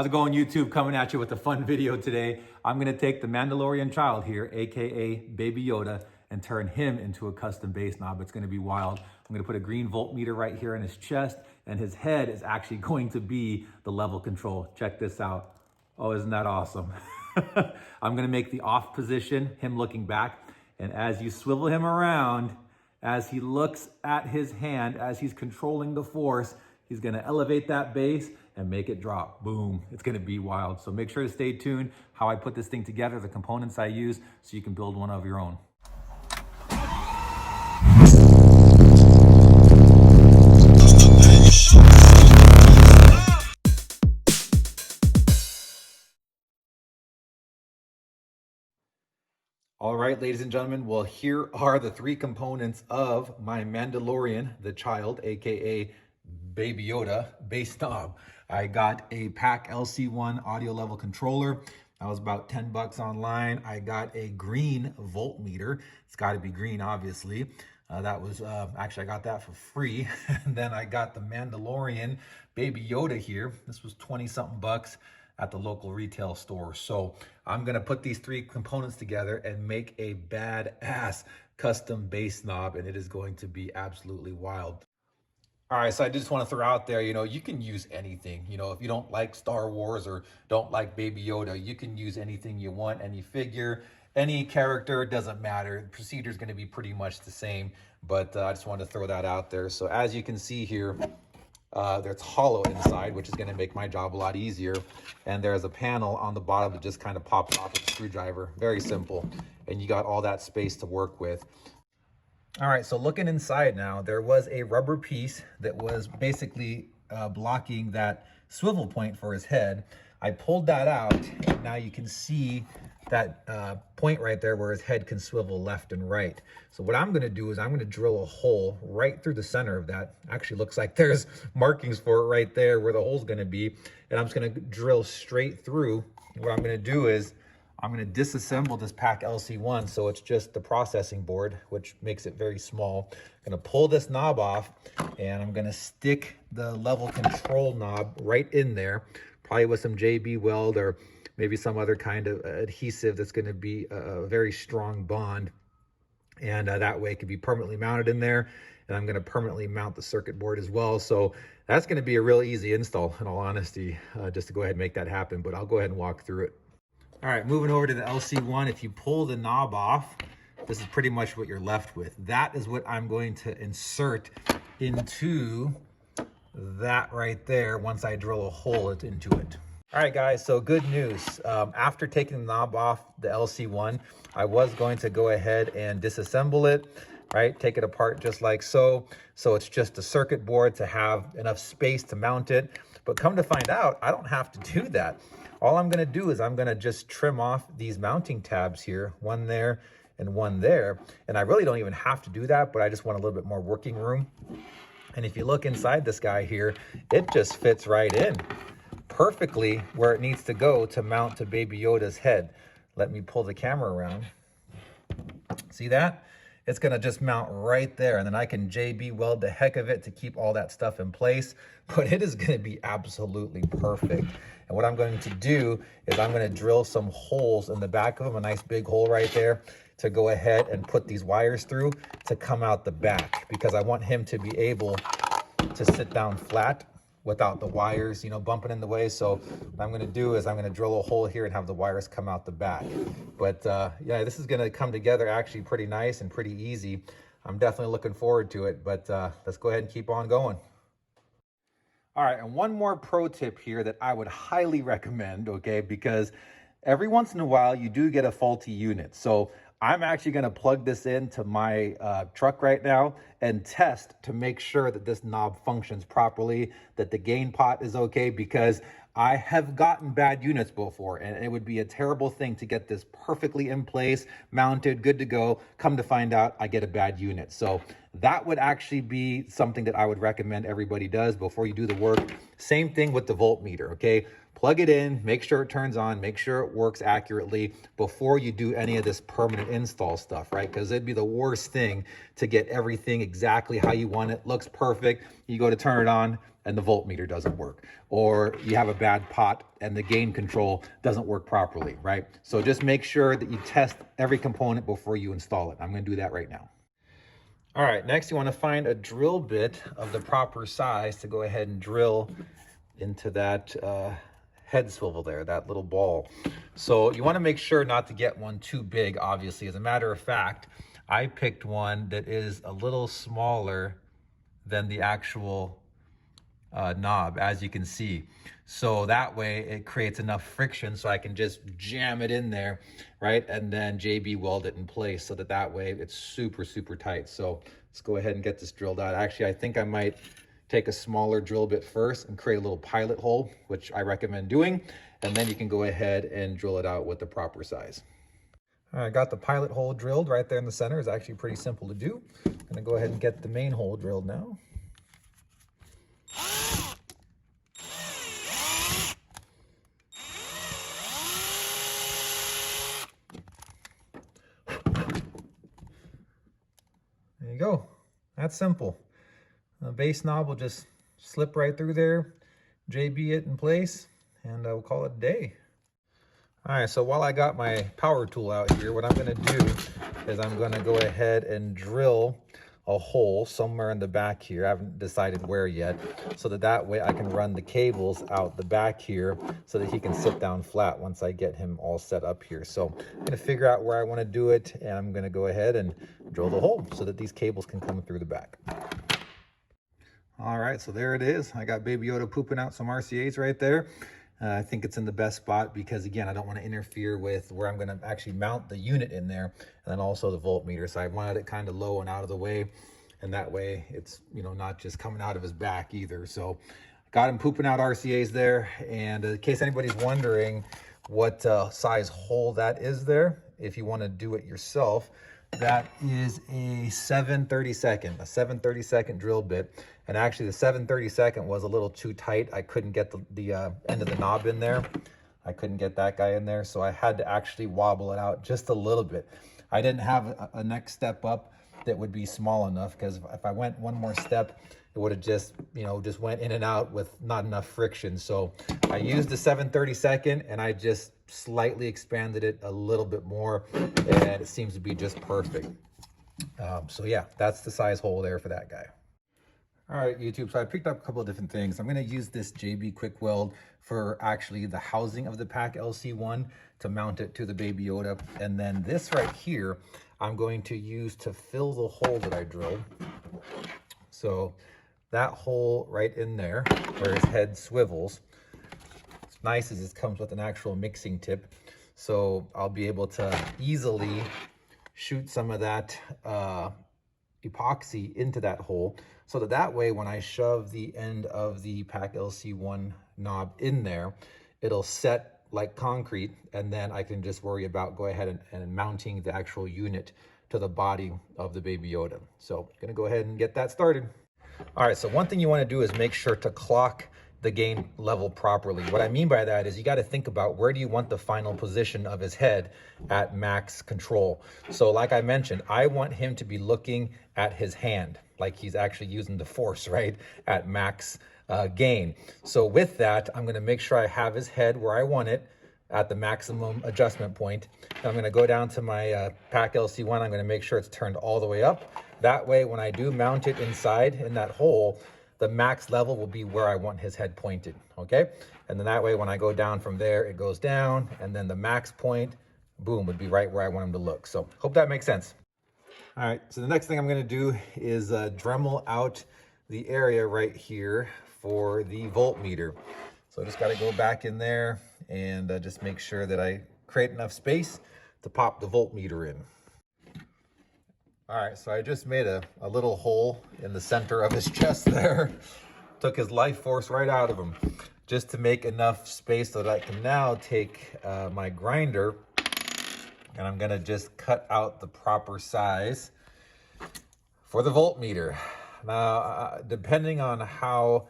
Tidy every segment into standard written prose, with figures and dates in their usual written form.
How's it going, YouTube? Coming at you with a fun video today. I'm gonna take the Mandalorian child here, AKA Baby Yoda, and turn him into a custom bass knob. It's gonna be wild. I'm gonna put a green voltmeter right here in his chest, and his head is actually going to be the level control. Check this out. Oh, isn't that awesome? I'm gonna make the off position, him looking back, and as you swivel him around, as he looks at his hand, as he's controlling the force, he's gonna elevate that bass and make it drop. Boom, it's gonna be wild. So make sure to stay tuned how I put this thing together, the components I use, so you can build one of your own. All right, ladies and gentlemen, well, here are the three components of my Mandalorian, the child, AKA Baby Yoda bass knob. I got a Pack LC1 audio level controller. That was about 10 bucks online. I got a green voltmeter. It's got to be green, obviously. That was actually, I got that for free. And then I got the Mandalorian Baby Yoda here. This was 20 something bucks at the local retail store. So I'm gonna put these three components together and make a badass custom bass knob, and it is going to be absolutely wild. All right, so I just want to throw out there, you can use anything. If you don't like Star Wars or don't like Baby Yoda, you can use anything you want, any figure, any character, doesn't matter. The procedure is going to be pretty much the same, but I just wanted to throw that out there. So as you can see here, there's hollow inside, which is going to make my job a lot easier. And there's a panel on the bottom that just kind of pops off with a screwdriver. Very simple. And you got all that space to work with. All right, so looking inside now, there was a rubber piece that was basically blocking that swivel point for his head. I pulled that out, and now you can see that point right there where his head can swivel left and right. So what I'm gonna do is I'm gonna drill a hole right through the center of that. Actually looks like there's markings for it right there where the hole's gonna be. And I'm just gonna drill straight through. What I'm gonna do is I'm gonna disassemble this Pack LC1, so it's just the processing board, which makes it very small. I'm gonna pull this knob off, and I'm gonna stick the level control knob right in there, probably with some JB Weld or maybe some other kind of adhesive that's gonna be a very strong bond. And that way it can be permanently mounted in there. And I'm gonna permanently mount the circuit board as well. So that's gonna be a real easy install, in all honesty, just to go ahead and make that happen, but I'll go ahead and walk through it. All right, moving over to the LC1, if you pull the knob off, this is pretty much what you're left with. That is what I'm going to insert into that right there once I drill a hole into it. All right, guys, so good news. After taking the knob off the LC1, I was going to go ahead and disassemble it, right? Take it apart just like so. So it's just a circuit board to have enough space to mount it. But come to find out, I don't have to do that. All I'm gonna do is I'm gonna just trim off these mounting tabs here, one there and one there. And I really don't even have to do that, but I just want a little bit more working room. And if you look inside this guy here, it just fits right in perfectly where it needs to go to mount to Baby Yoda's head. Let me pull the camera around. See that? It's gonna just mount right there, and then I can JB weld the heck of it to keep all that stuff in place, but it is gonna be absolutely perfect. And what I'm going to do is I'm gonna drill some holes in the back of them, a nice big hole right there, to go ahead and put these wires through to come out the back, because I want him to be able to sit down flat without the wires, bumping in the way. So what I'm gonna do is I'm gonna drill a hole here and have the wires come out the back. But yeah, this is gonna come together actually pretty nice and pretty easy. I'm definitely looking forward to it, but let's go ahead and keep on going. All right, and one more pro tip here that I would highly recommend, okay, because every once in a while you do get a faulty unit. So I'm actually gonna plug this into my truck right now and test to make sure that this knob functions properly, that the gain pot is okay, because I have gotten bad units before, and it would be a terrible thing to get this perfectly in place, mounted, good to go. Come to find out, I get a bad unit. So that would actually be something that I would recommend everybody does before you do the work. Same thing with the voltmeter, okay? plug it in, make sure it turns on, make sure it works accurately before you do any of this permanent install stuff, right? Because it'd be the worst thing to get everything exactly how you want it, looks perfect. You go to turn it on and the voltmeter doesn't work, or you have a bad pot and the gain control doesn't work properly, right? So just make sure that you test every component before you install it. I'm going to do that right now. All right, next you want to find a drill bit of the proper size to go ahead and drill into that head swivel there, that little ball. So you want to make sure not to get one too big, obviously. As a matter of fact, I picked one that is a little smaller than the actual knob, as you can see. So that way it creates enough friction so I can just jam it in there, right? And then JB weld it in place so that way it's super, super tight. So let's go ahead and get this drilled out. Actually, I think I might take a smaller drill bit first and create a little pilot hole, which I recommend doing. And then you can go ahead and drill it out with the proper size. All right, I got the pilot hole drilled right there in the center. It's actually pretty simple to do. I'm gonna go ahead and get the main hole drilled now. There you go. That's simple. The base knob will just slip right through there, JB it in place, and we'll call it a day. All right, so while I got my power tool out here, what I'm gonna do is I'm gonna go ahead and drill a hole somewhere in the back here. I haven't decided where yet, so that way I can run the cables out the back here so that he can sit down flat once I get him all set up here. So I'm gonna figure out where I wanna do it, and I'm gonna go ahead and drill the hole so that these cables can come through the back. All right, so there it is. I got Baby Yoda pooping out some RCAs right there. I think it's in the best spot because, again, I don't want to interfere with where I'm going to actually mount the unit in there, and then also the voltmeter. So I wanted it kind of low and out of the way, and that way it's, you know, not just coming out of his back either. So got him pooping out RCAs there. And in case anybody's wondering what size hole that is there, if you want to do it yourself, that is a 7/32 drill bit. And actually the 7/32 was a little too tight. I couldn't get the end of the knob in there. I couldn't get that guy in there. So I had to actually wobble it out just a little bit. I didn't have a next step up that would be small enough, because if I went one more step, it would have just, you know, just went in and out with not enough friction. So I used the 7/32 and I just slightly expanded it a little bit more, and it seems to be just perfect. So yeah, that's the size hole there for that guy. All right, YouTube, so I picked up a couple of different things. I'm gonna use this JB Quick Weld for actually the housing of the Pack LC1 to mount it to the Baby Yoda. And then this right here, I'm going to use to fill the hole that I drilled. So that hole right in there where his head swivels, what's nice is it comes with an actual mixing tip. So I'll be able to easily shoot some of that epoxy into that hole, so that way when I shove the end of the Pack LC1 knob in there, it'll set like concrete, and then I can just worry about go ahead and mounting the actual unit to the body of the Baby Yoda. So I'm gonna go ahead and get that started. All right, so one thing you wanna do is make sure to clock the gain level properly. What I mean by that is you got to think about where do you want the final position of his head at max control. So like I mentioned, I want him to be looking at his hand, like he's actually using the force, right, at max gain. So with that, I'm going to make sure I have his head where I want it at the maximum adjustment point. And I'm going to go down to my Pack LC1. I'm going to make sure it's turned all the way up. That way, when I do mount it inside in that hole, the max level will be where I want his head pointed, okay? And then that way, when I go down from there, it goes down, and then the max point, boom, would be right where I want him to look. So hope that makes sense. All right, so the next thing I'm gonna do is Dremel out the area right here for the voltmeter. So I just gotta go back in there and just make sure that I create enough space to pop the voltmeter in. All right, so I just made a little hole in the center of his chest there. Took his life force right out of him, just to make enough space so that I can now take my grinder, and I'm gonna just cut out the proper size for the voltmeter. Now, depending on how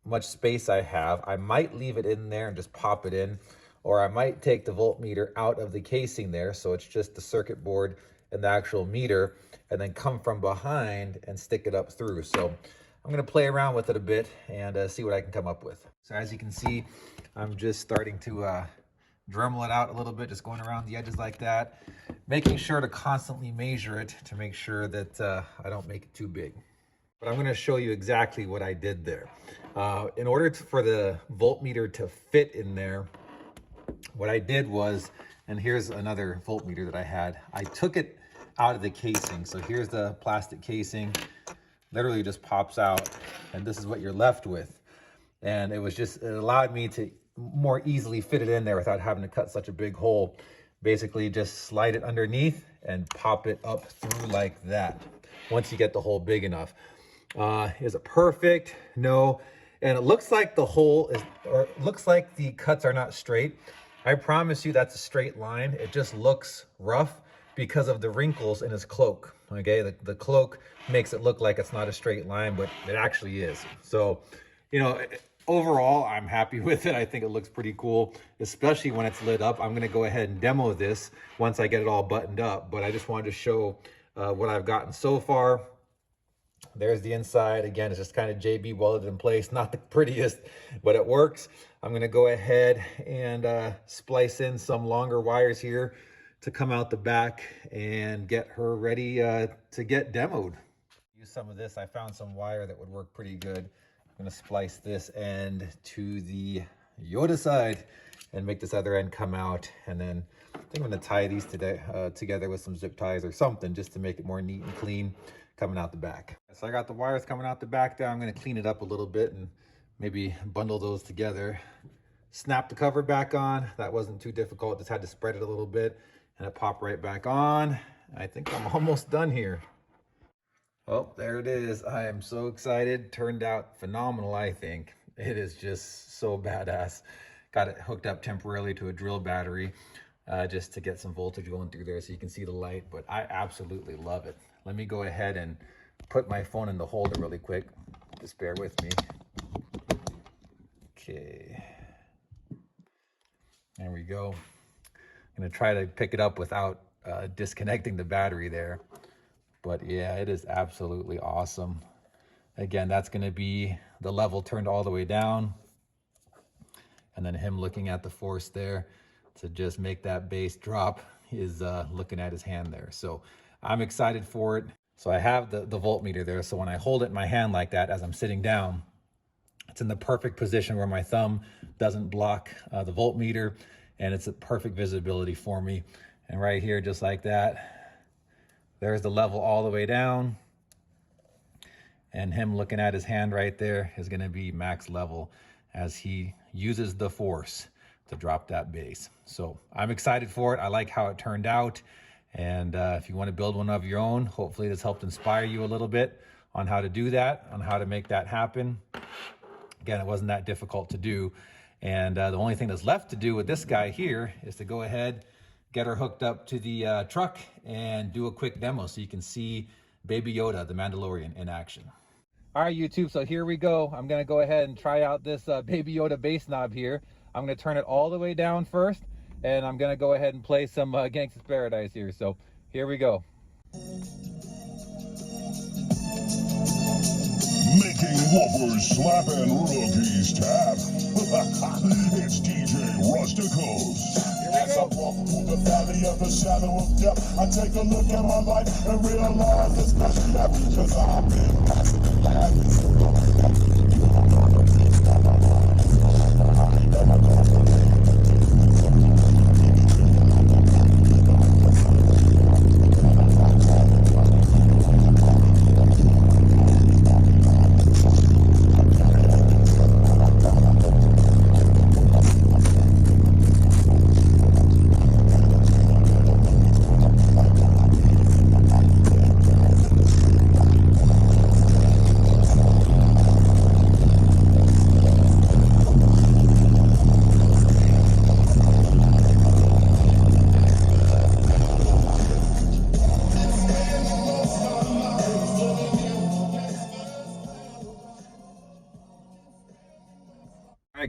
much space I have, I might leave it in there and just pop it in, or I might take the voltmeter out of the casing there, so it's just the circuit board and the actual meter, and then come from behind and stick it up through. So I'm gonna play around with it a bit and see what I can come up with. So as you can see, I'm just starting to Dremel it out a little bit, just going around the edges like that, making sure to constantly measure it to make sure that I don't make it too big. But I'm going to show you exactly what I did there. In order for the voltmeter to fit in there, what I did was, and here's another voltmeter that I had, I took it out of the casing. So here's the plastic casing, literally just pops out, and this is what you're left with. And it allowed me to more easily fit it in there without having to cut such a big hole. Basically just slide it underneath and pop it up through like that once you get the hole big enough. Is it perfect? No. And it looks like the hole is, or it looks like the cuts are not straight. I promise you that's a straight line. It just looks rough because of the wrinkles in his cloak. Okay, the cloak makes it look like it's not a straight line, but it actually is. So, you know, overall, I'm happy with it. I think it looks pretty cool, especially when it's lit up. I'm going to go ahead and demo this once I get it all buttoned up, but I just wanted to show what I've gotten so far. There's the inside. Again, it's just kind of JB welded in place. Not the prettiest, but it works. I'm going to go ahead and splice in some longer wires here to come out the back and get her ready to get demoed. Use some of this. I found some wire that would work pretty good. I'm going to splice this end to the Yoda side and make this other end come out. And then I think I'm going to tie these together with some zip ties or something just to make it more neat and clean coming out the back. So I got the wires coming out the back there. I'm going to clean it up a little bit and maybe bundle those together. Snap the cover back on. That wasn't too difficult. Just had to spread it a little bit and it popped right back on. I think I'm almost done here. Oh, there it is. I am so excited. Turned out phenomenal, I think. It is just so badass. Got it hooked up temporarily to a drill battery just to get some voltage going through there so you can see the light, but I absolutely love it. Let me go ahead and put my phone in the holder really quick. Just bear with me. Okay. There we go. I'm going to try to pick it up without disconnecting the battery there. But yeah, it is absolutely awesome. Again, that's going to be the level turned all the way down. And then him looking at the force there to just make that bass drop is looking at his hand there. So I'm excited for it. So I have the voltmeter there. So when I hold it in my hand like that as I'm sitting down, it's in the perfect position where my thumb doesn't block the voltmeter, and it's a perfect visibility for me. And right here, just like that, there's the level all the way down. And him looking at his hand right there is gonna be max level as he uses the force to drop that bass. So I'm excited for it. I like how it turned out. And if you want to build one of your own, hopefully this helped inspire you a little bit on how to do that, on how to make that happen. Again, it wasn't that difficult to do. And the only thing that's left to do with this guy here is to go ahead, get her hooked up to the truck and do a quick demo so you can see Baby Yoda, the Mandalorian, in action. All right, YouTube, so here we go. I'm gonna go ahead and try out this Baby Yoda bass knob here. I'm gonna turn it all the way down first, and I'm gonna go ahead and play some Gangsta's Paradise here. So here we go. Making whoppers slap and rookies tap. It's DJ Rusticals. As I walk through the valley of the shadow of death, I take a look at my life and realize it's not left. Cause I've been passing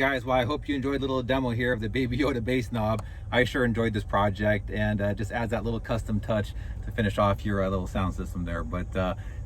guys, well, I hope you enjoyed a little demo here of the Baby Yoda bass knob. I sure enjoyed this project, and just adds that little custom touch to finish off your little sound system there. But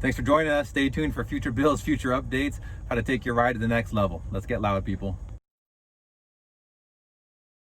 thanks for joining us. Stay tuned for future builds, future updates, how to take your ride to the next level. Let's get loud, people.